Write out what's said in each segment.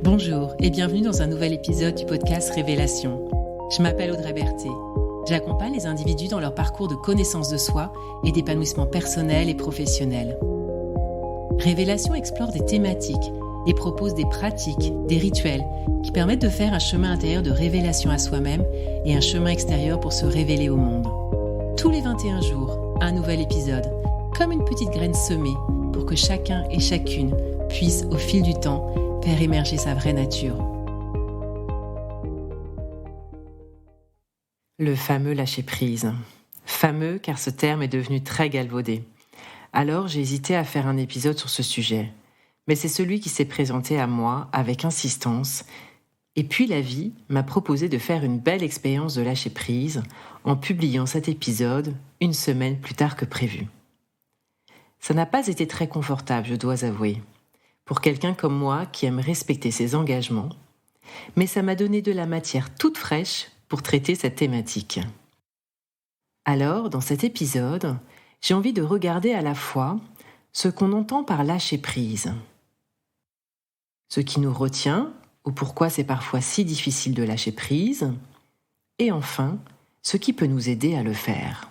Bonjour et bienvenue dans un nouvel épisode du podcast Révélation. Je m'appelle Audrey Berthet. J'accompagne les individus dans leur parcours de connaissance de soi et d'épanouissement personnel et professionnel. Révélation explore des thématiques et propose des pratiques, des rituels qui permettent de faire un chemin intérieur de révélation à soi-même et un chemin extérieur pour se révéler au monde. Tous les 21 jours, un nouvel épisode, comme une petite graine semée pour que chacun et chacune puisse, au fil du temps, faire émerger sa vraie nature. Le fameux lâcher-prise. Fameux car ce terme est devenu très galvaudé. Alors j'ai hésité à faire un épisode sur ce sujet. Mais c'est celui qui s'est présenté à moi avec insistance. Et puis la vie m'a proposé de faire une belle expérience de lâcher-prise en publiant cet épisode une semaine plus tard que prévu. Ça n'a pas été très confortable, je dois avouer, pour quelqu'un comme moi qui aime respecter ses engagements, mais ça m'a donné de la matière toute fraîche pour traiter cette thématique. Alors, dans cet épisode, j'ai envie de regarder à la fois ce qu'on entend par lâcher prise, ce qui nous retient ou pourquoi c'est parfois si difficile de lâcher prise, et enfin, ce qui peut nous aider à le faire.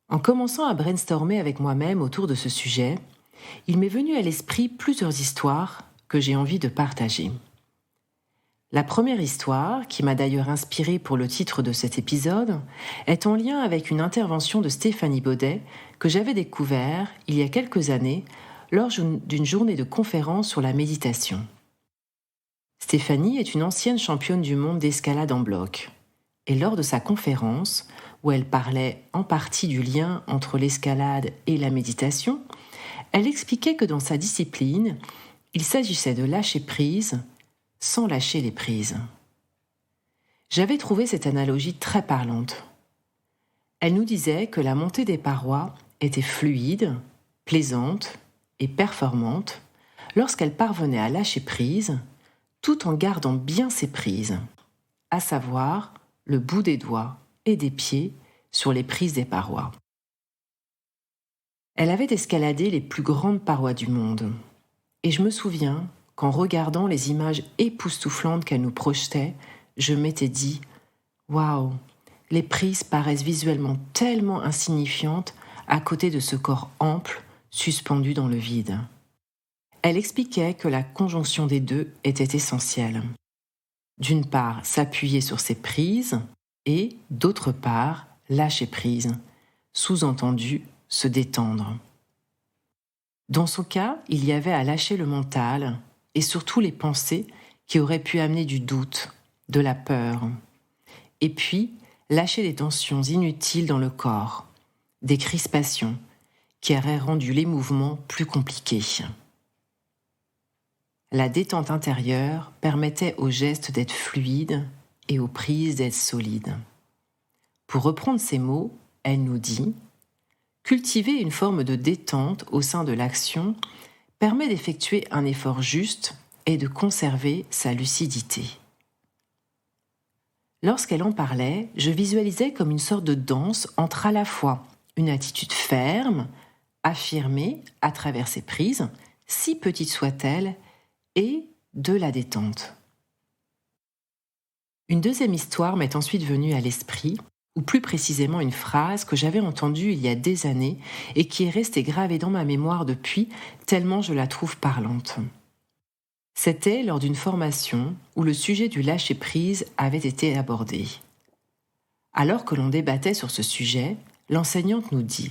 En commençant à brainstormer avec moi-même autour de ce sujet, il m'est venu à l'esprit plusieurs histoires que j'ai envie de partager. La première histoire, qui m'a d'ailleurs inspirée pour le titre de cet épisode, est en lien avec une intervention de Stéphanie Baudet que j'avais découvert il y a quelques années lors d'une journée de conférence sur la méditation. Stéphanie est une ancienne championne du monde d'escalade en bloc. Et lors de sa conférence, où elle parlait en partie du lien entre l'escalade et la méditation, elle expliquait que dans sa discipline, il s'agissait de lâcher prise sans lâcher les prises. J'avais trouvé cette analogie très parlante. Elle nous disait que la montée des parois était fluide, plaisante et performante lorsqu'elle parvenait à lâcher prise tout en gardant bien ses prises, à savoir le bout des doigts et des pieds sur les prises des parois. Elle avait escaladé les plus grandes parois du monde. Et je me souviens qu'en regardant les images époustouflantes qu'elle nous projetait, je m'étais dit « Waouh, les prises paraissent visuellement tellement insignifiantes à côté de ce corps ample suspendu dans le vide. » Elle expliquait que la conjonction des deux était essentielle. D'une part, s'appuyer sur ses prises et, d'autre part, lâcher prise, sous-entendu, se détendre. Dans son cas, il y avait à lâcher le mental et surtout les pensées qui auraient pu amener du doute, de la peur. Et puis, lâcher les tensions inutiles dans le corps, des crispations qui auraient rendu les mouvements plus compliqués. La détente intérieure permettait aux gestes d'être fluides et aux prises d'être solides. Pour reprendre ces mots, elle nous dit « Cultiver une forme de détente au sein de l'action permet d'effectuer un effort juste et de conserver sa lucidité. » Lorsqu'elle en parlait, je visualisais comme une sorte de danse entre à la fois une attitude ferme, affirmée à travers ses prises, si petite soit-elle, et de la détente. Une deuxième histoire m'est ensuite venue à l'esprit, ou plus précisément une phrase que j'avais entendue il y a des années et qui est restée gravée dans ma mémoire depuis, tellement je la trouve parlante. C'était lors d'une formation où le sujet du lâcher-prise avait été abordé. Alors que l'on débattait sur ce sujet, l'enseignante nous dit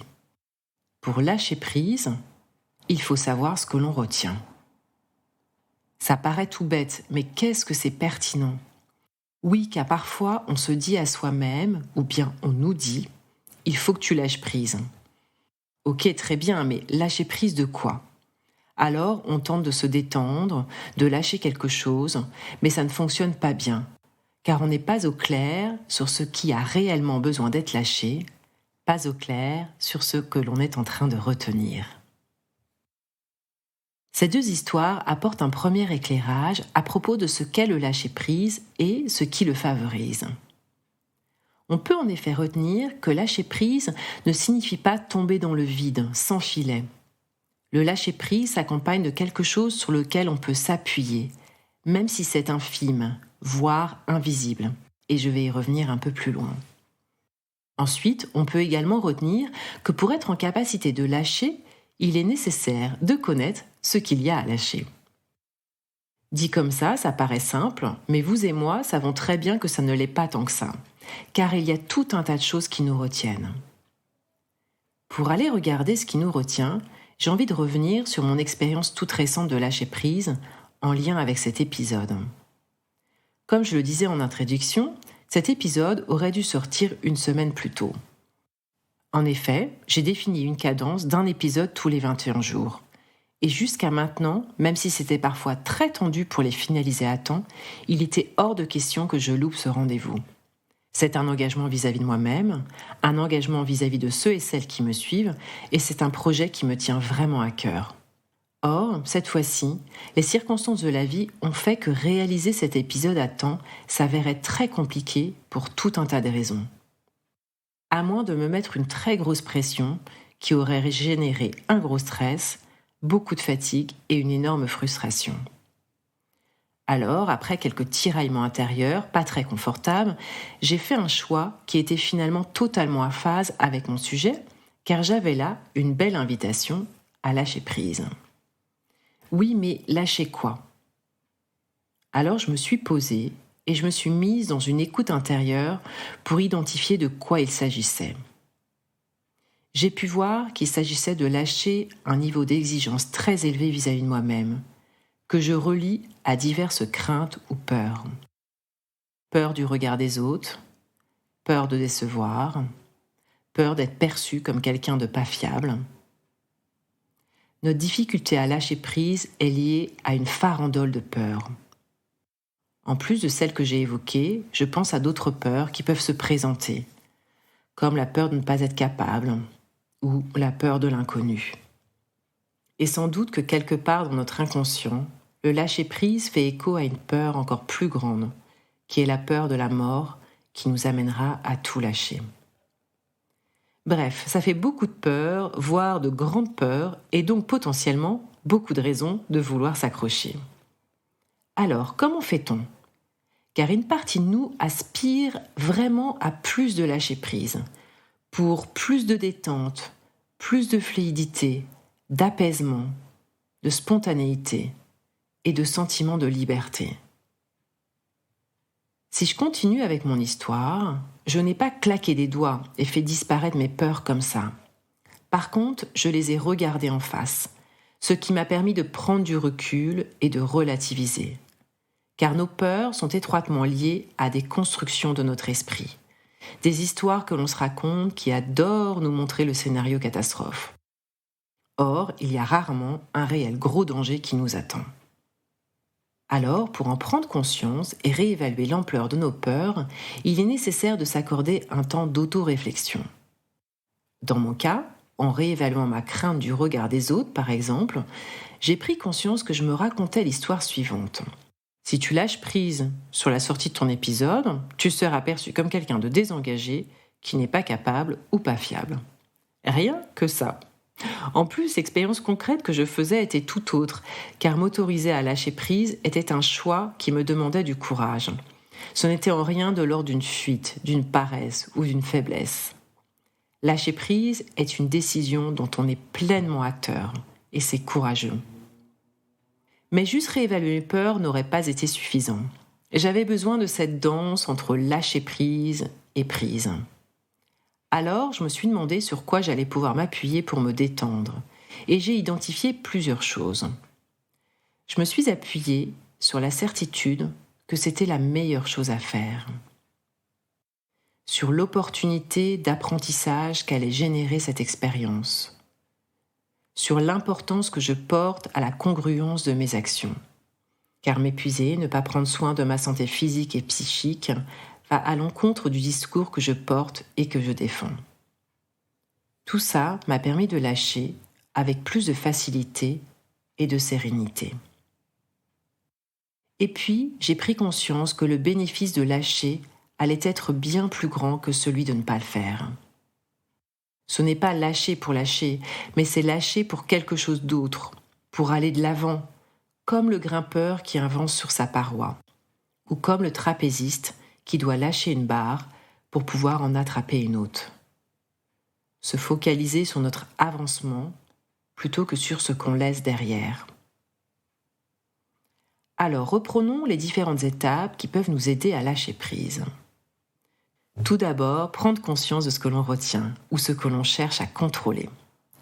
« Pour lâcher prise, il faut savoir ce que l'on retient. » Ça paraît tout bête, mais qu'est-ce que c'est pertinent ? Oui, car parfois on se dit à soi-même, ou bien on nous dit « il faut que tu lâches prise ». Ok, très bien, mais lâcher prise de quoi ? Alors on tente de se détendre, de lâcher quelque chose, mais ça ne fonctionne pas bien, car on n'est pas au clair sur ce qui a réellement besoin d'être lâché, pas au clair sur ce que l'on est en train de retenir. Ces deux histoires apportent un premier éclairage à propos de ce qu'est le lâcher-prise et ce qui le favorise. On peut en effet retenir que lâcher prise ne signifie pas tomber dans le vide, sans filet. Le lâcher-prise s'accompagne de quelque chose sur lequel on peut s'appuyer, même si c'est infime, voire invisible. Et je vais y revenir un peu plus loin. Ensuite, on peut également retenir que pour être en capacité de lâcher, il est nécessaire de connaître ce qu'il y a à lâcher. Dit comme ça paraît simple, mais vous et moi savons très bien que ça ne l'est pas tant que ça, car il y a tout un tas de choses qui nous retiennent. Pour aller regarder ce qui nous retient, j'ai envie de revenir sur mon expérience toute récente de lâcher prise en lien avec cet épisode. Comme je le disais en introduction, cet épisode aurait dû sortir une semaine plus tôt. En effet, j'ai défini une cadence d'un épisode tous les 21 jours. Et jusqu'à maintenant, même si c'était parfois très tendu pour les finaliser à temps, il était hors de question que je loupe ce rendez-vous. C'est un engagement vis-à-vis de moi-même, un engagement vis-à-vis de ceux et celles qui me suivent, et c'est un projet qui me tient vraiment à cœur. Or, cette fois-ci, les circonstances de la vie ont fait que réaliser cet épisode à temps s'avérait très compliqué pour tout un tas de raisons. À moins de me mettre une très grosse pression qui aurait généré un gros stress, beaucoup de fatigue et une énorme frustration. Alors, après quelques tiraillements intérieurs, pas très confortables, j'ai fait un choix qui était finalement totalement à phase avec mon sujet, car j'avais là une belle invitation à lâcher prise. Oui, mais lâcher quoi ? Alors je me suis posée et je me suis mise dans une écoute intérieure pour identifier de quoi il s'agissait. J'ai pu voir qu'il s'agissait de lâcher un niveau d'exigence très élevé vis-à-vis de moi-même, que je relie à diverses craintes ou peurs. Peur du regard des autres, peur de décevoir, peur d'être perçu comme quelqu'un de pas fiable. Notre difficulté à lâcher prise est liée à une farandole de peurs. En plus de celles que j'ai évoquées, je pense à d'autres peurs qui peuvent se présenter, comme la peur de ne pas être capable ou la peur de l'inconnu. Et sans doute que quelque part dans notre inconscient, le lâcher-prise fait écho à une peur encore plus grande, qui est la peur de la mort qui nous amènera à tout lâcher. Bref, ça fait beaucoup de peurs, voire de grandes peurs, et donc potentiellement beaucoup de raisons de vouloir s'accrocher. Alors, comment fait-on ? Car une partie de nous aspire vraiment à plus de lâcher-prise, pour plus de détente, plus de fluidité, d'apaisement, de spontanéité et de sentiment de liberté. Si je continue avec mon histoire, je n'ai pas claqué des doigts et fait disparaître mes peurs comme ça. Par contre, je les ai regardées en face, ce qui m'a permis de prendre du recul et de relativiser. Car nos peurs sont étroitement liées à des constructions de notre esprit, des histoires que l'on se raconte qui adorent nous montrer le scénario catastrophe. Or, il y a rarement un réel gros danger qui nous attend. Alors, pour en prendre conscience et réévaluer l'ampleur de nos peurs, il est nécessaire de s'accorder un temps d'auto-réflexion. Dans mon cas, en réévaluant ma crainte du regard des autres, par exemple, j'ai pris conscience que je me racontais l'histoire suivante. Si tu lâches prise sur la sortie de ton épisode, tu seras perçu comme quelqu'un de désengagé, qui n'est pas capable ou pas fiable. Rien que ça. En plus, l'expérience concrète que je faisais était tout autre, car m'autoriser à lâcher prise était un choix qui me demandait du courage. Ce n'était en rien de l'ordre d'une fuite, d'une paresse ou d'une faiblesse. Lâcher prise est une décision dont on est pleinement acteur, et c'est courageux. Mais juste réévaluer mes peurs n'aurait pas été suffisant. J'avais besoin de cette danse entre lâcher prise et prise. Alors, je me suis demandé sur quoi j'allais pouvoir m'appuyer pour me détendre, et j'ai identifié plusieurs choses. Je me suis appuyée sur la certitude que c'était la meilleure chose à faire, sur l'opportunité d'apprentissage qu'allait générer cette expérience, sur l'importance que je porte à la congruence de mes actions, car m'épuiser, ne pas prendre soin de ma santé physique et psychique, va à l'encontre du discours que je porte et que je défends. Tout ça m'a permis de lâcher avec plus de facilité et de sérénité. Et puis, j'ai pris conscience que le bénéfice de lâcher allait être bien plus grand que celui de ne pas le faire. Ce n'est pas lâcher pour lâcher, mais c'est lâcher pour quelque chose d'autre, pour aller de l'avant, comme le grimpeur qui avance sur sa paroi, ou comme le trapéziste qui doit lâcher une barre pour pouvoir en attraper une autre. Se focaliser sur notre avancement plutôt que sur ce qu'on laisse derrière. Alors reprenons les différentes étapes qui peuvent nous aider à lâcher prise. Tout d'abord, prendre conscience de ce que l'on retient ou ce que l'on cherche à contrôler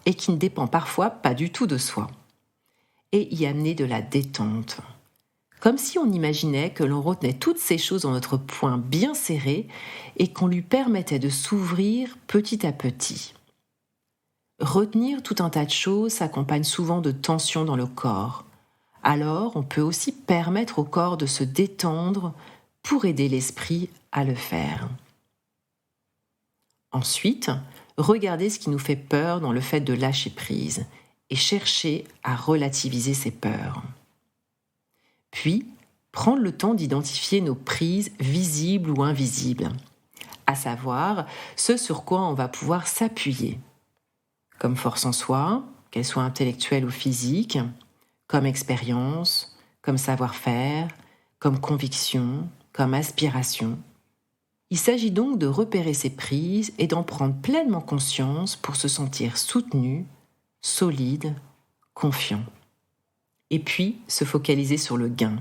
et qui ne dépend parfois pas du tout de soi. Et y amener de la détente. Comme si on imaginait que l'on retenait toutes ces choses dans notre poing bien serré et qu'on lui permettait de s'ouvrir petit à petit. Retenir tout un tas de choses s'accompagne souvent de tensions dans le corps. Alors, on peut aussi permettre au corps de se détendre pour aider l'esprit à le faire. Ensuite, regardez ce qui nous fait peur dans le fait de lâcher prise et chercher à relativiser ces peurs. Puis, prendre le temps d'identifier nos prises visibles ou invisibles, à savoir ce sur quoi on va pouvoir s'appuyer, comme force en soi, qu'elle soit intellectuelle ou physique, comme expérience, comme savoir-faire, comme conviction, comme aspiration. Il s'agit donc de repérer ces prises et d'en prendre pleinement conscience pour se sentir soutenu, solide, confiant. Et puis, se focaliser sur le gain.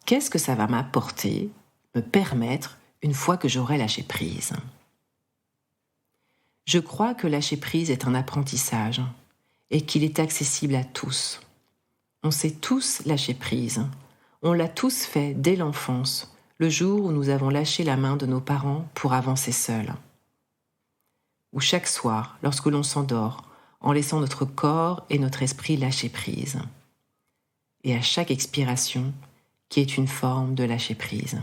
Qu'est-ce que ça va m'apporter, me permettre, une fois que j'aurai lâché prise ? Je crois que lâcher prise est un apprentissage et qu'il est accessible à tous. On sait tous lâcher prise. On l'a tous fait dès l'enfance, le jour où nous avons lâché la main de nos parents pour avancer seuls. Ou chaque soir, lorsque l'on s'endort, en laissant notre corps et notre esprit lâcher prise. Et à chaque expiration, qui est une forme de lâcher prise.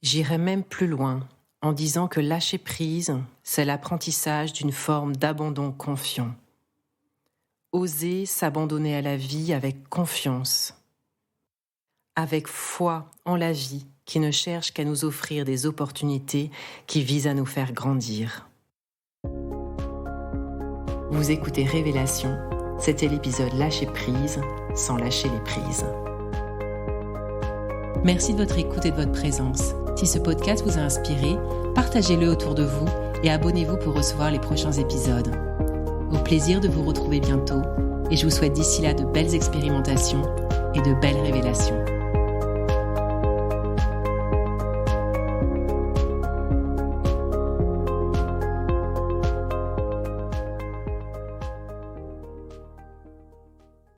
J'irai même plus loin, en disant que lâcher prise, c'est l'apprentissage d'une forme d'abandon confiant. Oser s'abandonner à la vie avec confiance, avec foi en la vie qui ne cherche qu'à nous offrir des opportunités qui visent à nous faire grandir. Vous écoutez Révélation, c'était l'épisode Lâcher prise sans lâcher les prises. Merci de votre écoute et de votre présence. Si ce podcast vous a inspiré, partagez-le autour de vous et abonnez-vous pour recevoir les prochains épisodes. Au plaisir de vous retrouver bientôt et je vous souhaite d'ici là de belles expérimentations et de belles révélations.